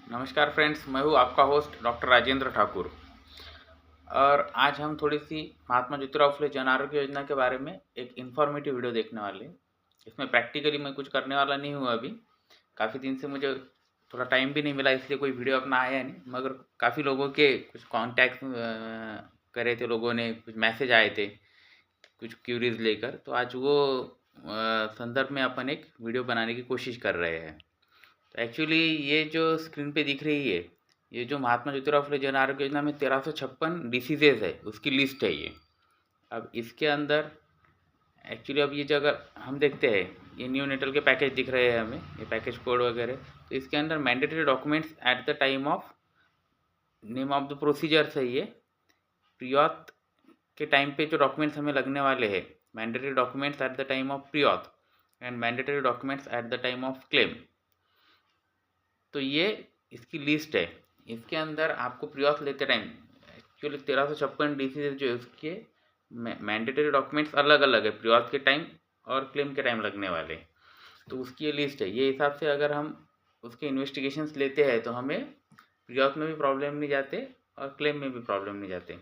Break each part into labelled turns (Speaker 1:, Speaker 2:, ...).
Speaker 1: नमस्कार फ्रेंड्स, मैं हूँ आपका होस्ट डॉक्टर राजेंद्र ठाकुर। और आज हम थोड़ी सी महात्मा ज्योतिराव फुले जन आरोग्य योजना के बारे में एक इन्फॉर्मेटिव वीडियो देखने वाले हैं। इसमें प्रैक्टिकली मैं कुछ करने वाला नहीं हूँ अभी। काफ़ी दिन से मुझे थोड़ा टाइम भी नहीं मिला, इसलिए कोई वीडियो अपना आया नहीं, मगर काफ़ी लोगों के कुछ कॉन्टैक्ट करे थे, लोगों ने कुछ मैसेज आए थे कुछ क्यूरीज लेकर, तो आज वो संदर्भ में अपन एक वीडियो बनाने की कोशिश कर रहे हैं। तो एक्चुअली ये जो स्क्रीन पे दिख रही है, ये जो महात्मा ज्योतिराव फुले जन आरोग्य योजना में 1356 डिसीजेज है, उसकी लिस्ट है ये। अब इसके अंदर एक्चुअली अब ये जो अगर हम देखते हैं, ये न्यूनेटल के पैकेज दिख रहे हैं हमें, ये पैकेज कोड वगैरह। तो इसके अंदर mandatory documents at the time of name of the procedures है ये। प्रियॉथ के टाइम पे जो डॉक्यूमेंट्स हमें लगने वाले हैं, mandatory documents at the time of preauth and mandatory documents at the time of claim. तो ये इसकी लिस्ट है। इसके अंदर आपको प्रियॉथ लेते टाइम एक्चुअली 1356 डिसीज जो है उसके मैंडेटरी डॉक्यूमेंट्स अलग अलग है, प्रियॉथ के टाइम और क्लेम के टाइम लगने वाले। तो उसकी ये लिस्ट है। ये हिसाब से अगर हम उसके इन्वेस्टिगेशंस लेते हैं तो हमें प्रियॉथ में भी प्रॉब्लम नहीं जाते और क्लेम में भी प्रॉब्लम नहीं जाते।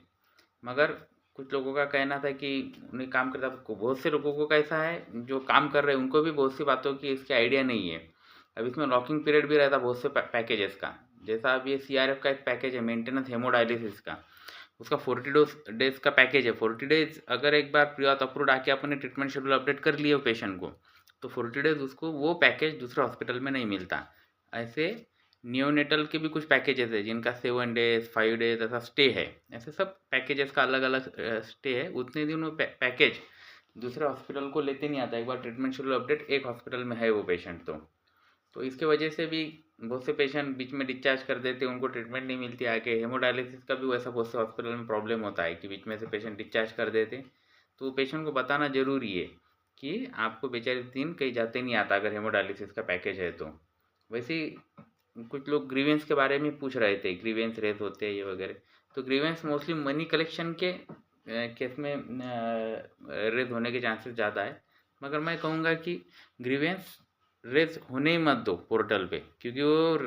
Speaker 1: मगर कुछ लोगों का कहना था कि उन्हें काम करता, बहुत से लोगों को कैसा है जो काम कर रहे हैं उनको भी बहुत सी बातों की इसकी आइडिया नहीं है। अब इसमें लॉकिंग पीरियड भी रहता बहुत से पैकेजेस का। जैसा अब ये सीआरएफ का एक पैकेज है, मेंटेनेंस हेमोडायलिसिस का, उसका 40 डेज का पैकेज है। 40 डेज अगर एक बार प्रियॉथ अप्रूव्ड आके अपने ट्रीटमेंट शेड्यूल अपडेट कर लिए पेशेंट को, तो 40 डेज उसको वो पैकेज दूसरे हॉस्पिटल में नहीं मिलता। ऐसे नियोनेटल के भी कुछ पैकेजेस है जिनका 7 डेज 5 डेज ऐसा स्टे है। ऐसे सब पैकेजेस का अलग अलग स्टे है। उतने दिन वो पैकेज दूसरे हॉस्पिटल को लेते नहीं आता। एक बार ट्रीटमेंट शेड्यूल अपडेट एक हॉस्पिटल में है वो पेशेंट, तो इसके वजह से भी बहुत से पेशेंट बीच में डिस्चार्ज कर देते हैं, उनको ट्रीटमेंट नहीं मिलती आगे। हेमोडायलिसिस का भी वैसा बहुत से हॉस्पिटल में प्रॉब्लम होता है कि बीच में से पेशेंट डिस्चार्ज कर देते हैं। तो पेशेंट को बताना ज़रूरी है कि आपको बेचारे दिन कहीं जाते नहीं आता अगर हेमोडायलिसिस का पैकेज है तो। वैसे कुछ लोग ग्रीवेंस के बारे में पूछ रहे थे, ग्रीवेंस रेज होते हैं ये वगैरह। तो ग्रीवेंस मोस्टली मनी कलेक्शन के केस में रेज होने के चांसेस ज़्यादा है। मगर मैं कहूँगा कि ग्रीवेंस रेस होने ही मत दो पोर्टल पे, क्योंकि वो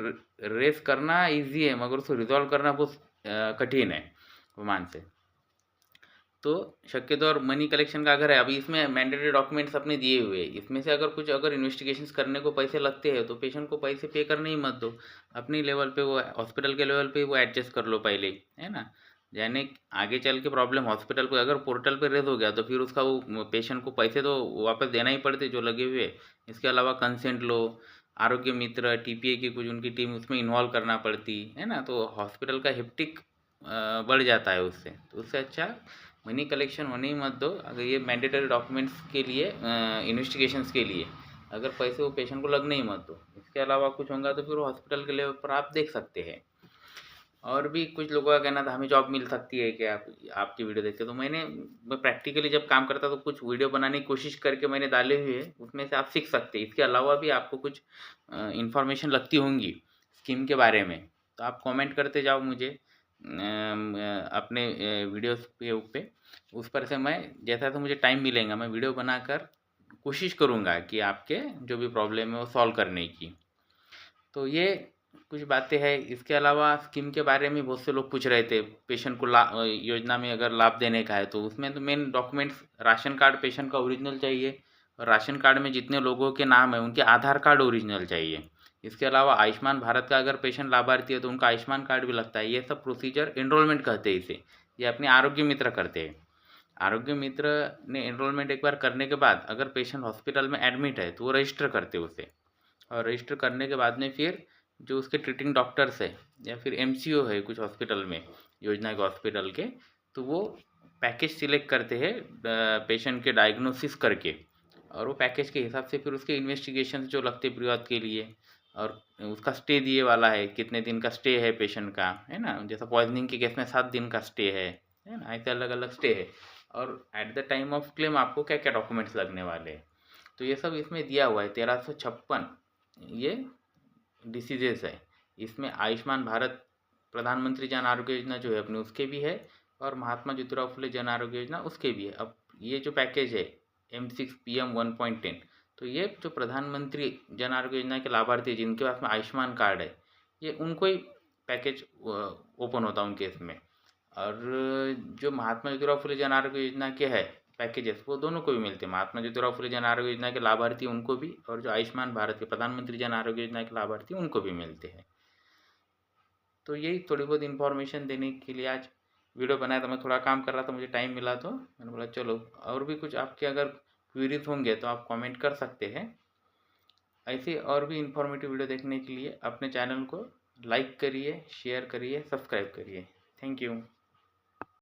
Speaker 1: रेस करना इजी है मगर उसको रिजॉल्व करना बहुत कठिन है मान से। तो शक्यतो और मनी कलेक्शन का अगर है, अभी इसमें मैंडेटरी डॉक्यूमेंट्स अपने दिए हुए हैं, इसमें से अगर कुछ अगर इन्वेस्टिगेशंस करने को पैसे लगते हैं तो पेशेंट को पैसे पे करने ही मत दो। अपनी लेवल पे वो हॉस्पिटल के लेवल पे वो एडजस्ट कर लो पहले, है ना। यानी आगे चल के प्रॉब्लम हॉस्पिटल को, अगर पोर्टल पे रेज हो गया तो फिर उसका वो पेशेंट को पैसे तो वापस देना ही पड़ते जो लगे हुए। इसके अलावा कंसेंट लो, आरोग्य मित्र टीपीए की कुछ उनकी टीम उसमें इन्वॉल्व करना पड़ती है ना, तो हॉस्पिटल का हेप्टिक बढ़ जाता है उससे। तो उससे अच्छा मनी कलेक्शन होने ही मत दो। अगर ये मैंडेटरी डॉक्यूमेंट्स के लिए इन्वेस्टिगेशंस के लिए अगर पैसे वो पेशेंट को लगने ही मत दो। इसके अलावा कुछ होगा तो फिर वो हॉस्पिटल के लेवल पर आप देख सकते हैं। और भी कुछ लोगों का कहना था हमें जॉब मिल सकती है क्या आपकी वीडियो देख के। तो मैं प्रैक्टिकली जब काम करता तो कुछ वीडियो बनाने की कोशिश करके मैंने डाले हुए हैं, उसमें से आप सीख सकते हैं। इसके अलावा भी आपको कुछ इन्फॉर्मेशन लगती होंगी स्कीम के बारे में तो आप कमेंट करते जाओ मुझे अपने वीडियोस पे उस पर से मैं जैसा तो मुझे टाइम मिलेगा मैं वीडियो बनाकर कोशिश करूँगा कि आपके जो भी प्रॉब्लम है वो सॉल्व करने की। तो ये कुछ बातें हैं। इसके अलावा स्कीम के बारे में बहुत से लोग पूछ रहे थे, पेशेंट को योजना में अगर लाभ देने का है तो उसमें तो main documents ration card patient का ओरिजिनल चाहिए, और राशन कार्ड में जितने लोगों के नाम है उनके आधार कार्ड ओरिजिनल चाहिए। इसके अलावा आयुष्मान भारत का अगर पेशेंट लाभार्थी है तो उनका आयुष्मान कार्ड भी लगता है। ये सब प्रोसीजर एनरोलमेंट कहते हैं इसे, ये अपने आरोग्य मित्र करते हैं। आरोग्य मित्र ने एनरोलमेंट एक बार करने के बाद अगर पेशेंट हॉस्पिटल में एडमिट है तो वो रजिस्टर करते उसे, और रजिस्टर करने के बाद में फिर जो उसके ट्रीटिंग डॉक्टर्स है या फिर एमसीओ है कुछ हॉस्पिटल में योजना के हॉस्पिटल के, तो वो पैकेज सिलेक्ट करते हैं पेशेंट के डायग्नोसिस करके, और वो पैकेज के हिसाब से फिर उसके इन्वेस्टिगेशन जो लगते प्रियॉथ के लिए, और उसका स्टे दिए वाला है कितने दिन का स्टे है पेशेंट का, है ना। जैसा पॉइजनिंग के केस में 7 दिन का स्टे है ना, ऐसे अलग अलग स्टे है। और eight the time of claim आपको क्या क्या डॉक्यूमेंट्स लगने वाले हैं, तो ये सब इसमें दिया हुआ है। 1356 ये डिसीजेस है। इसमें आयुष्मान भारत प्रधानमंत्री जन आरोग्य योजना जो है अपने उसके भी है, और महात्मा ज्योतिराव फुले जन आरोग्य योजना उसके भी है। अब ये जो पैकेज है M6PM 1.10, तो ये जो प्रधानमंत्री जन आरोग्य योजना के लाभार्थी जिनके पास में आयुष्मान कार्ड है, ये उनको ही पैकेज ओपन होता है उनके इसमें। और जो महात्मा ज्योतिराव फुले जन आरोग्य योजना के है पैकेजेस, वो दोनों को भी मिलते हैं। महात्मा ज्योतिराव फुले जन आरोग्य योजना के लाभार्थी उनको भी, और जो आयुष्मान भारत के प्रधानमंत्री जन आरोग्य योजना के लाभार्थी उनको भी मिलते हैं। तो यही थोड़ी बहुत इन्फॉर्मेशन देने के लिए आज वीडियो बनाया था। मैं थोड़ा काम कर रहा था, मुझे टाइम मिला तो मैंने बोला चलो, और भी कुछ आपके अगर क्वेरीज होंगे तो आप कमेंट कर सकते हैं। ऐसे और भी इन्फॉर्मेटिव वीडियो देखने के लिए अपने चैनल को लाइक करिए, शेयर करिए, सब्सक्राइब करिए। Thank you.